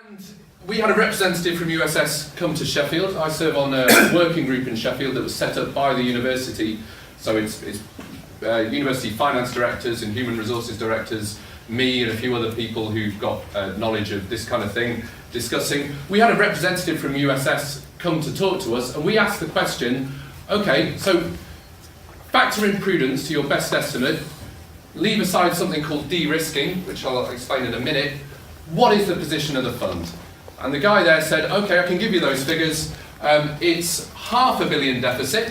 And we had a representative from USS come to Sheffield. I serve on a working group in Sheffield that was set up by the university. So it's university finance directors and human resources directors, me and a few other people who've got knowledge of this kind of thing discussing. We had a representative from USS come to talk to us, and we asked the question, okay, so factor in prudence to your best estimate, leave aside something called de-risking, which I'll explain in a minute. What is the position of the fund? And the guy there said, okay, I can give you those figures. It's £500 million deficit,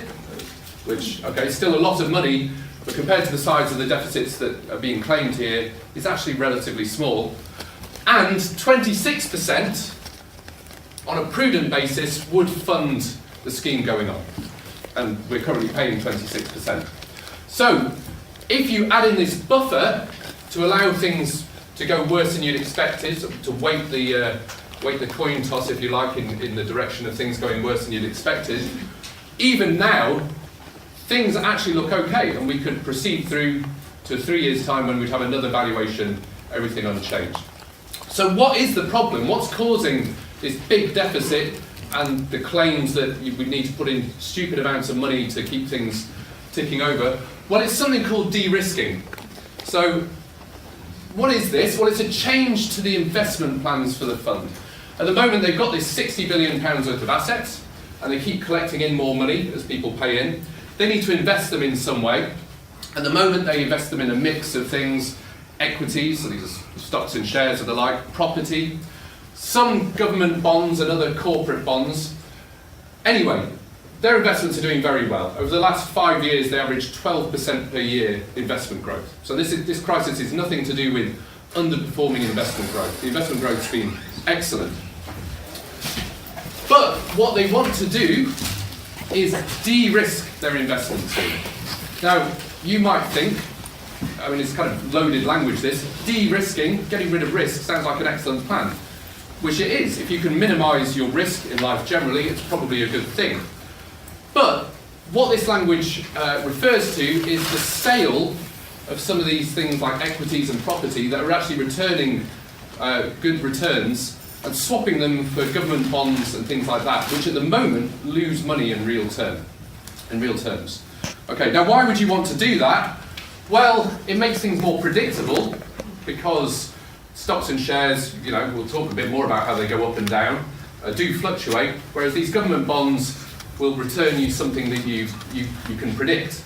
which, okay, is still a lot of money, but compared to the size of the deficits that are being claimed here, it's actually relatively small. And 26% on a prudent basis would fund the scheme going on. And we're currently paying 26%. So, if you add in this buffer to allow things to go worse than you'd expected, to weight the coin toss, if you like, in the direction of things going worse than you'd expected, even now, things actually look okay, and we could proceed through to 3 years' time when we'd have another valuation, everything unchanged. So what is the problem? What's causing this big deficit and the claims that we need to put in stupid amounts of money to keep things ticking over? Well, it's something called de-risking. So, what is this? Well, it's a change to the investment plans for the fund. At the moment, they've got this £60 billion worth of assets, and they keep collecting in more money as people pay in. They need to invest them in some way. At the moment, they invest them in a mix of things: equities, so these are stocks and shares and the like, property, some government bonds and other corporate bonds. Anyway, their investments are doing very well. Over the last 5 years, they averaged 12% per year investment growth. So this crisis is nothing to do with underperforming investment growth. The investment growth has been excellent. But what they want to do is de-risk their investments. Now, you might think, I mean, it's kind of loaded language this, de-risking, getting rid of risk, sounds like an excellent plan. Which it is. If you can minimise your risk in life generally, it's probably a good thing. But what this language refers to is the sale of some of these things like equities and property that are actually returning good returns, and swapping them for government bonds and things like that, which at the moment lose money in real terms. Okay, now why would you want to do that? Well, it makes things more predictable, because stocks and shares, you know, we'll talk a bit more about how they go up and down, do fluctuate, whereas these government bonds will return you something that you can predict.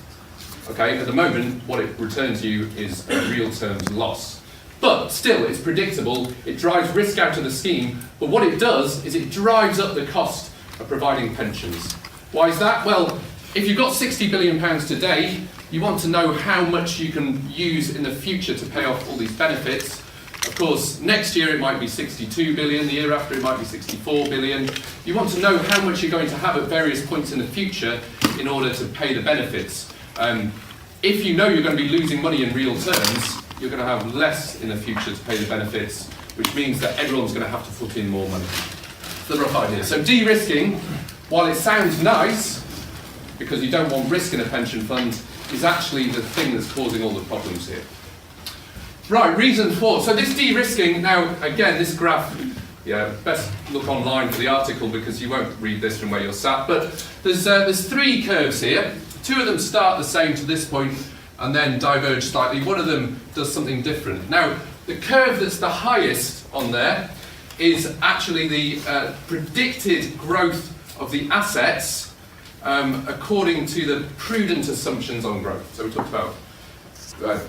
Okay, at the moment, what it returns you is a real terms loss. But still, it's predictable, it drives risk out of the scheme, but what it does is it drives up the cost of providing pensions. Why is that? Well, if you've got £60 billion today, you want to know how much you can use in the future to pay off all these benefits. Of course, next year it might be 62 billion, the year after it might be 64 billion. You want to know how much you're going to have at various points in the future in order to pay the benefits. If you know you're going to be losing money in real terms, you're going to have less in the future to pay the benefits, which means that everyone's going to have to put in more money. That's the rough idea. So de-risking, while it sounds nice, because you don't want risk in a pension fund, is actually the thing that's causing all the problems here. Right, reason 4. So this de-risking, now again, this graph, yeah, best look online for the article because you won't read this from where you're sat, but there's 3 curves here. 2 of them start the same to this point and then diverge slightly. One of them does something different. Now, the curve that's the highest on there is actually the predicted growth of the assets according to the prudent assumptions on growth. So we talked about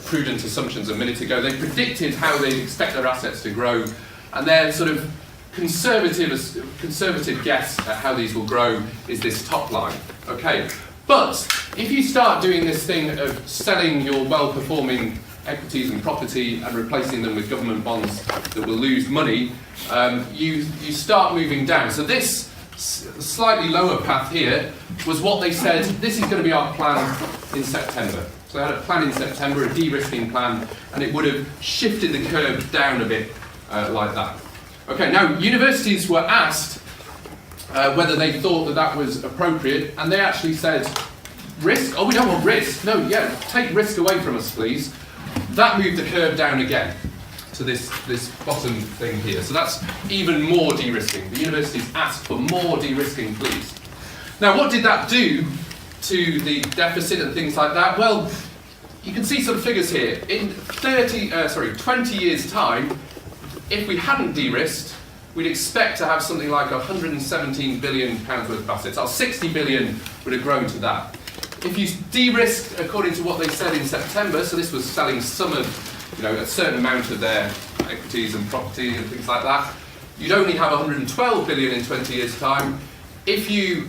prudent assumptions a minute ago. They predicted how they expect their assets to grow, and their sort of conservative guess at how these will grow is this top line. Okay, but if you start doing this thing of selling your well-performing equities and property and replacing them with government bonds that will lose money, you start moving down. So this slightly lower path here was what they said, this is going to be our plan in September. So they had a plan in September, a de-risking plan, and it would have shifted the curve down a bit like that. Okay, now universities were asked whether they thought that was appropriate, and they actually said, risk? Oh, we don't want risk. No, yeah, take risk away from us, please. That moved the curve down again. to this bottom thing here. So that's even more de-risking. The universities asked for more de-risking, please. Now, what did that do to the deficit and things like that? Well, you can see sort of figures here. In 20 years' time, if we hadn't de-risked, we'd expect to have something like £117 billion worth of assets. Our 60 billion would have grown to that. If you de-risked according to what they said in September, so this was selling some of, a certain amount of their equities and property and things like that, you'd only have 112 billion in 20 years' time. If you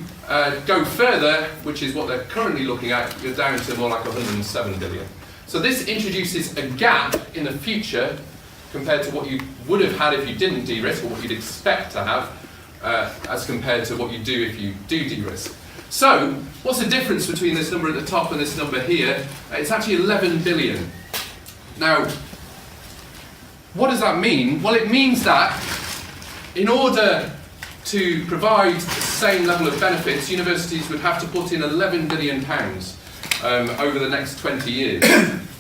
go further, which is what they're currently looking at, you're down to more like 107 billion. So this introduces a gap in the future compared to what you would have had if you didn't de-risk, or what you'd expect to have, as compared to what you do if you do de-risk. So, what's the difference between this number at the top and this number here? It's actually 11 billion. Now, what does that mean? Well, it means that in order to provide the same level of benefits, universities would have to put in £11 billion over the next 20 years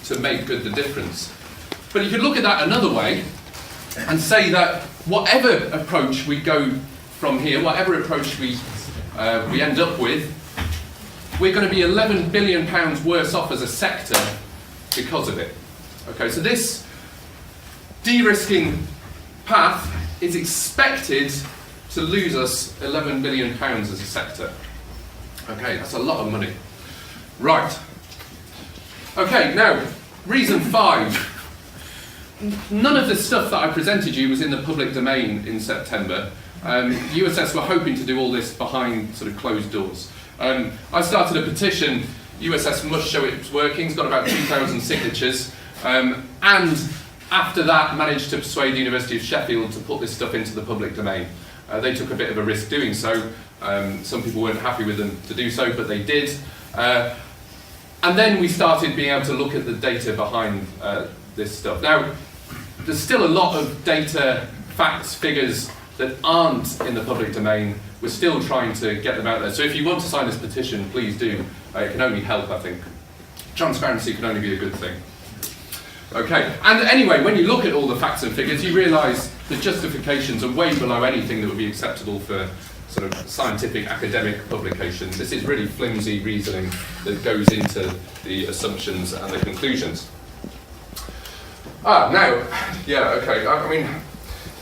to make good the difference. But you could look at that another way and say that whatever approach we go from here, whatever approach we end up with, we're going to be £11 billion worse off as a sector because of it. Okay, so this de-risking path is expected to lose us £11 billion as a sector. Okay, that's a lot of money. Right. Okay, now, reason 5. None of the stuff that I presented you was in the public domain in September. USS were hoping to do all this behind sort of closed doors. I started a petition, USS must show it's working. It's got about 2,000 signatures. And after that, managed to persuade the University of Sheffield to put this stuff into the public domain. They took a bit of a risk doing so. Some people weren't happy with them to do so, but they did. And then we started being able to look at the data behind this stuff. Now, there's still a lot of data, facts, figures that aren't in the public domain. We're still trying to get them out there. So if you want to sign this petition, please do. It can only help, I think. Transparency can only be a good thing. Okay, and anyway, when you look at all the facts and figures, you realise the justifications are way below anything that would be acceptable for sort of scientific academic publication. This is really flimsy reasoning that goes into the assumptions and the conclusions. I mean,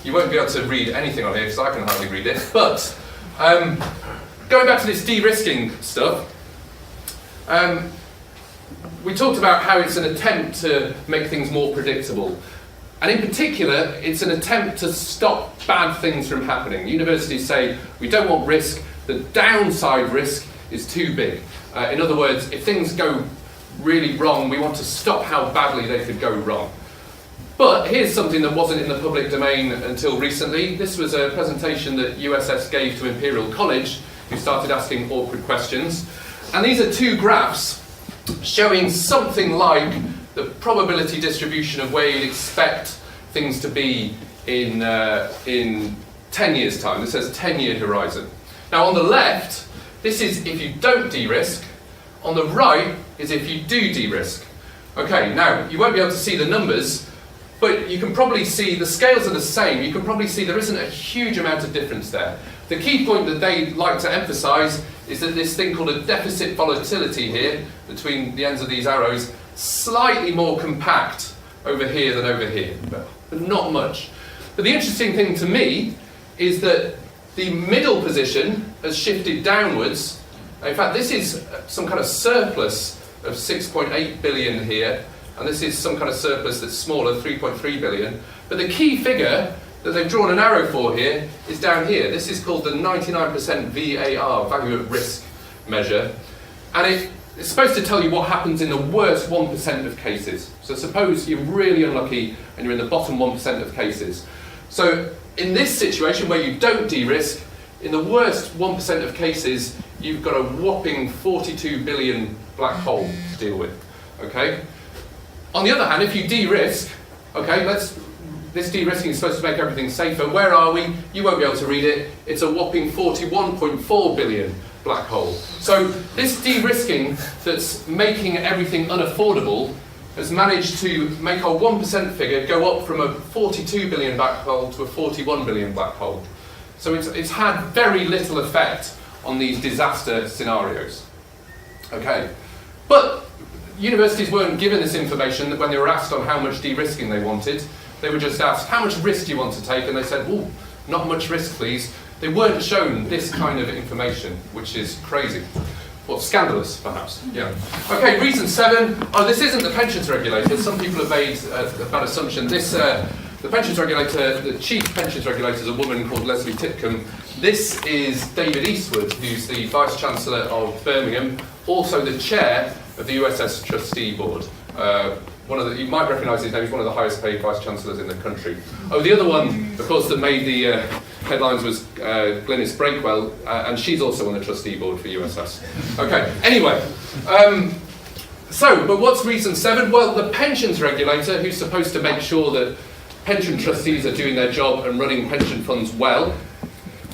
you won't be able to read anything on here because I can hardly read it, but going back to this de-risking stuff, we talked about how it's an attempt to make things more predictable. And in particular, it's an attempt to stop bad things from happening. Universities say, we don't want risk, the downside risk is too big. In other words, if things go really wrong, we want to stop how badly they could go wrong. But here's something that wasn't in the public domain until recently. This was a presentation that USS gave to Imperial College, who started asking awkward questions. And these are 2 graphs showing something like the probability distribution of where you'd expect things to be in 10 years' time. This says 10-year horizon. Now on the left, this is if you don't de-risk. On the right is if you do de-risk. Okay, now you won't be able to see the numbers, but you can probably see the scales are the same. You can probably see there isn't a huge amount of difference there. The key point that they like to emphasise is that this thing called a deficit volatility here, between the ends of these arrows, slightly more compact over here than over here, but not much. But the interesting thing to me is that the middle position has shifted downwards. In fact, this is some kind of surplus of 6.8 billion here, and this is some kind of surplus that's smaller, 3.3 billion. But the key figure that they've drawn an arrow for here is down here. This is called the 99% VAR, value at risk measure. And it's supposed to tell you what happens in the worst 1% of cases. So suppose you're really unlucky and you're in the bottom 1% of cases. So in this situation where you don't de-risk, in the worst 1% of cases, you've got a whopping 42 billion black hole to deal with. Okay? On the other hand, if you de-risk, okay, this de-risking is supposed to make everything safer. Where are we? You won't be able to read it. It's a whopping 41.4 billion black hole. So this de-risking that's making everything unaffordable has managed to make our 1% figure go up from a 42 billion black hole to a 41 billion black hole. So it's had very little effect on these disaster scenarios. Okay, but universities weren't given this information when they were asked on how much de-risking they wanted. They were just asked, how much risk do you want to take? And they said, oh, not much risk, please. They weren't shown this kind of information, which is crazy. Well, scandalous, perhaps. Yeah. Okay, reason 7. Oh, this isn't the pensions regulator. Some people have made a bad assumption. The pensions regulator, the chief pensions regulator is a woman called Leslie Titcombe. This is David Eastwood, who's the Vice Chancellor of Birmingham, also the chair of the USS Trustee Board. You might recognise his name, he's one of the highest paid Vice Chancellors in the country. Oh, the other one, of course, that made the headlines was Glynis Breakwell, and she's also on the Trustee Board for USS. Okay, anyway, but what's reason 7? Well, the pensions regulator, who's supposed to make sure that pension trustees are doing their job and running pension funds well,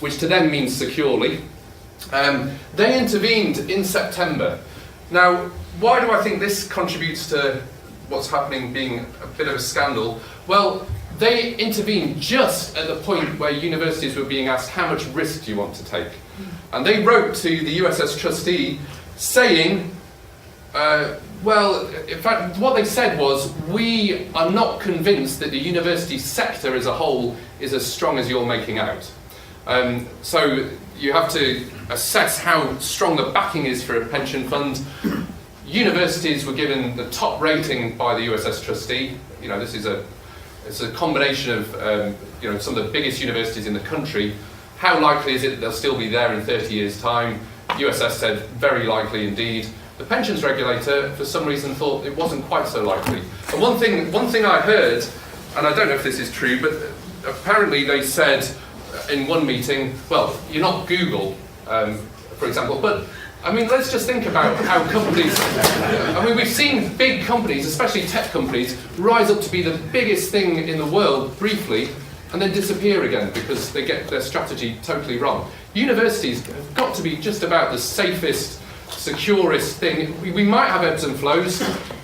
which to them means securely, they intervened in September. Now, why do I think this contributes to what's happening being a bit of a scandal? Well, they intervened just at the point where universities were being asked, how much risk do you want to take? And they wrote to the USS trustee saying, well, in fact, what they said was, we are not convinced that the university sector as a whole is as strong as you're making out. So you have to assess how strong the backing is for a pension fund. Universities were given the top rating by the USS trustee. You know, it's a combination of some of the biggest universities in the country. How likely is it that they'll still be there in 30 years' time? USS said very likely indeed. The pensions regulator, for some reason, thought it wasn't quite so likely. And one thing I heard, and I don't know if this is true, but apparently they said in one meeting, well, you're not Google, for example, but I mean, let's just think about how companies, we've seen big companies, especially tech companies, rise up to be the biggest thing in the world briefly and then disappear again because they get their strategy totally wrong. Universities have got to be just about the safest, securest thing. We might have ebbs and flows,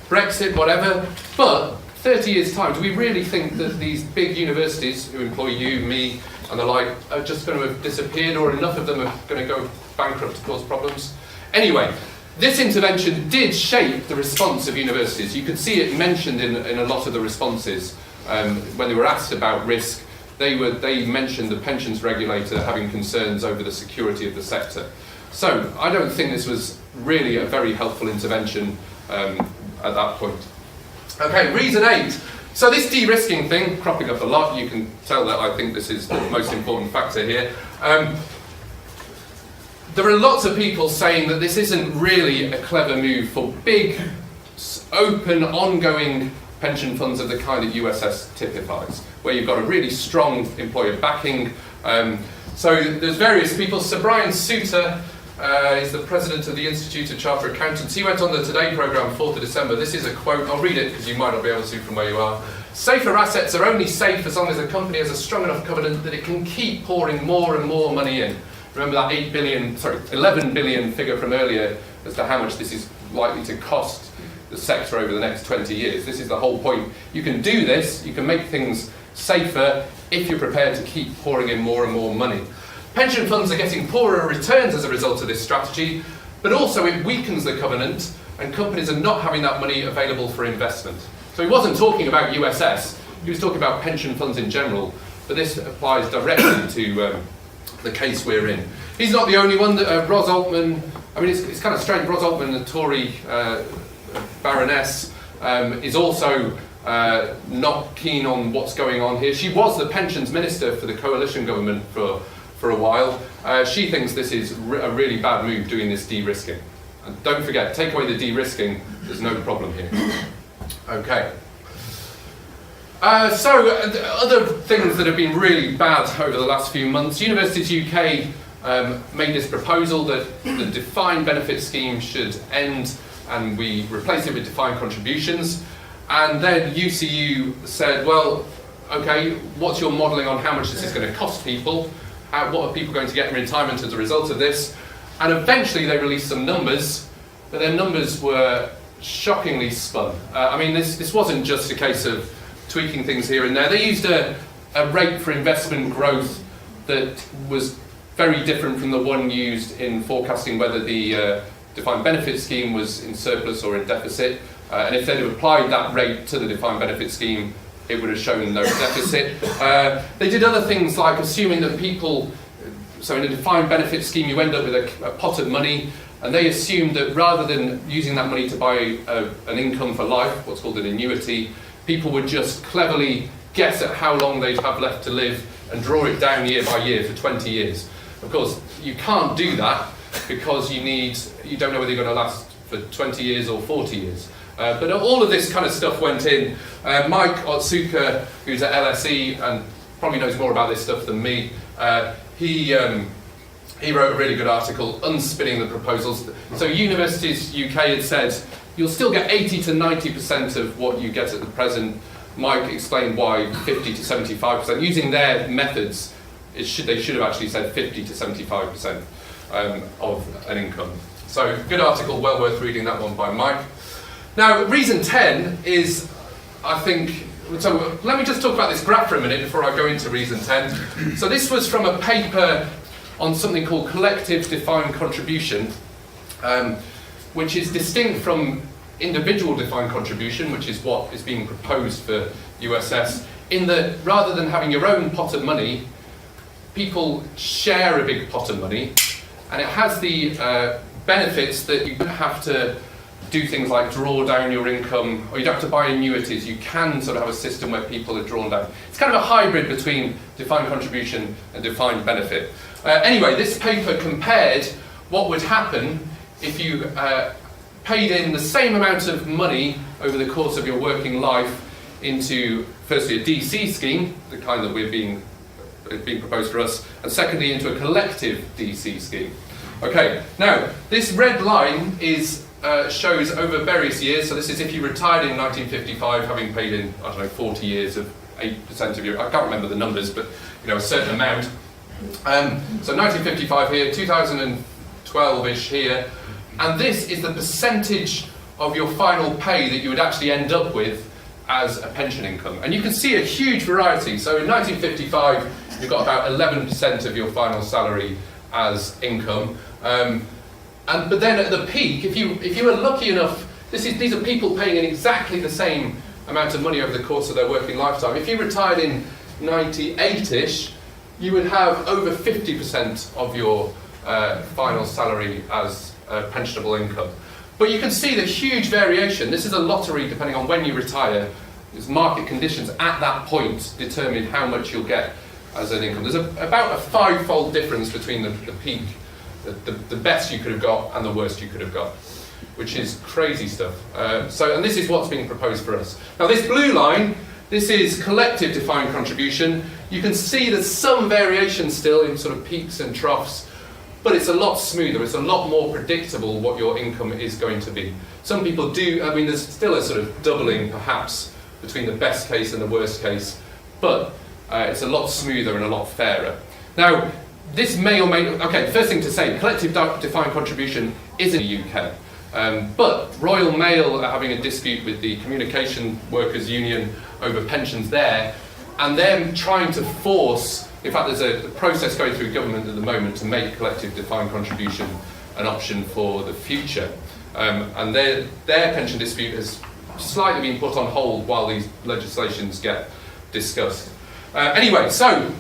Brexit, whatever, but 30 years' time, do we really think that these big universities who employ you, me, and the like are just going to have disappeared, or enough of them are going to go bankrupt to cause problems? Anyway, this intervention did shape the response of universities. You could see it mentioned in a lot of the responses. When they were asked about risk, they mentioned the pensions regulator having concerns over the security of the sector. So I don't think this was really a very helpful intervention at that point. Okay, reason 8. So this de-risking thing, cropping up a lot, you can tell that I think this is the most important factor here. There are lots of people saying that this isn't really a clever move for big, open, ongoing pension funds of the kind that USS typifies, where you've got a really strong employer backing. So there's various people. Sir Brian Souter is the president of the Institute of Chartered Accountants. He went on the Today programme 4th of December. This is a quote. I'll read it because you might not be able to from where you are. Safer assets are only safe as long as a company has a strong enough covenant that it can keep pouring more and more money in. Remember that 11 billion figure from earlier as to how much this is likely to cost the sector over the next 20 years. This is the whole point. You can do this, you can make things safer if you're prepared to keep pouring in more and more money. Pension funds are getting poorer returns as a result of this strategy, but also it weakens the covenant and companies are not having that money available for investment. So he wasn't talking about USS, he was talking about pension funds in general, but this applies directly to the case we're in. He's not the only one. Ros Altman, I mean, it's kind of strange. Ros Altman, the Tory Baroness, is also not keen on what's going on here. She was the pensions minister for the coalition government for a while. She thinks this is a really bad move, doing this de-risking. And don't forget, take away the de-risking, there's no problem here. Okay. Other things that have been really bad over the last few months. Universities UK made this proposal that the defined benefit scheme should end and we replace it with defined contributions. And then UCU said, well, okay, what's your modelling on how much this is going to cost people? What are people going to get in retirement as a result of this? And eventually they released some numbers, but their numbers were shockingly spun. I mean, this wasn't just a case of tweaking things here and there. They used a rate for investment growth that was very different from the one used in forecasting whether the defined benefit scheme was in surplus or in deficit. And if they'd have applied that rate to the defined benefit scheme, it would have shown no deficit. They did other things like assuming that people, so in a defined benefit scheme you end up with a pot of money, and they assumed that rather than using that money to buy an income for life, what's called an annuity, people would just cleverly guess at how long they'd have left to live and draw it down year by year for 20 years. Of course, you can't do that because you don't know whether you're going to last for 20 years or 40 years. But all of this kind of stuff went in. Mike Otsuka, who's at LSE and probably knows more about this stuff than me, he wrote a really good article unspinning the proposals. So Universities UK had said you'll still get 80 to 90% of what you get at the present. Mike explained why 50 to 75%. Using their methods, they should have actually said 50 to 75% of an income. So good article, well worth reading that one by Mike. Now, reason 10 is, I think, so let me just talk about this graph for a minute before I go into reason 10. So this was from a paper on something called collective defined contribution, which is distinct from individual defined contribution, which is what is being proposed for USS, in that rather than having your own pot of money, people share a big pot of money, and it has the benefits that you don't have to do things like draw down your income, or you don't have to buy annuities. You can sort of have a system where people are drawn down. It's kind of a hybrid between defined contribution and defined benefit. Anyway, this paper compared what would happen if you paid in the same amount of money over the course of your working life into, firstly, a DC scheme, the kind that we're being proposed for us, and secondly, into a collective DC scheme. Okay, now, this red line shows over various years. So this is if you retired in 1955, having paid in, 40 years of 8% of your, I can't remember the numbers, but a certain amount. So 1955 here, 2012-ish here, and this is the percentage of your final pay that you would actually end up with as a pension income. And you can see a huge variety. So in 1955, you've got about 11% of your final salary as income. But then at the peak, if you were lucky enough, these are people paying in exactly the same amount of money over the course of their working lifetime. If you retired in 98-ish, you would have over 50% of your final salary as pensionable income. But you can see the huge variation. This is a lottery depending on when you retire. It's market conditions at that point determine how much you'll get as an income. There's about a 5-fold difference between the peak, the best you could have got and the worst you could have got, which is crazy stuff. And this is what's being proposed for us. Now this blue line, this is collective defined contribution. You can see there's some variation still in sort of peaks and troughs, but it's a lot smoother, it's a lot more predictable what your income is going to be. Some people do, there's still a sort of doubling perhaps between the best case and the worst case, but it's a lot smoother and a lot fairer. Now, this may or may not, okay, first thing to say, collective defined contribution is in the UK, but Royal Mail are having a dispute with the Communication Workers Union over pensions there, and they're trying to force, in fact there's a process going through government at the moment to make collective defined contribution an option for the future. And their pension dispute has slightly been put on hold while these legislations get discussed. Anyway, so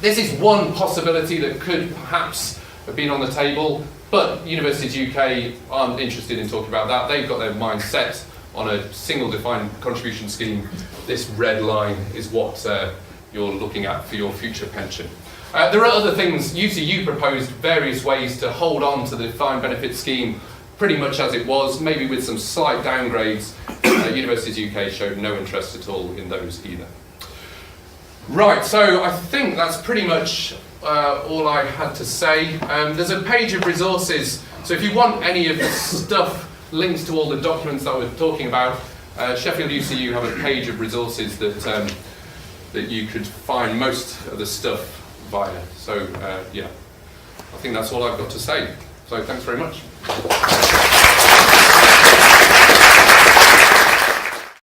this is one possibility that could perhaps have been on the table, but Universities UK aren't interested in talking about that. They've got their mind set on a single defined contribution scheme. This red line is what you're looking at for your future pension. There are other things. UCU proposed various ways to hold on to the defined benefit scheme pretty much as it was, maybe with some slight downgrades. Universities UK showed no interest at all in those either. Right, so I think that's pretty much all I had to say. There's a page of resources, so if you want any of the stuff, links to all the documents that we're talking about, Sheffield UCU have a page of resources that you could find most of the stuff via. So yeah, I think that's all I've got to say. So thanks very much.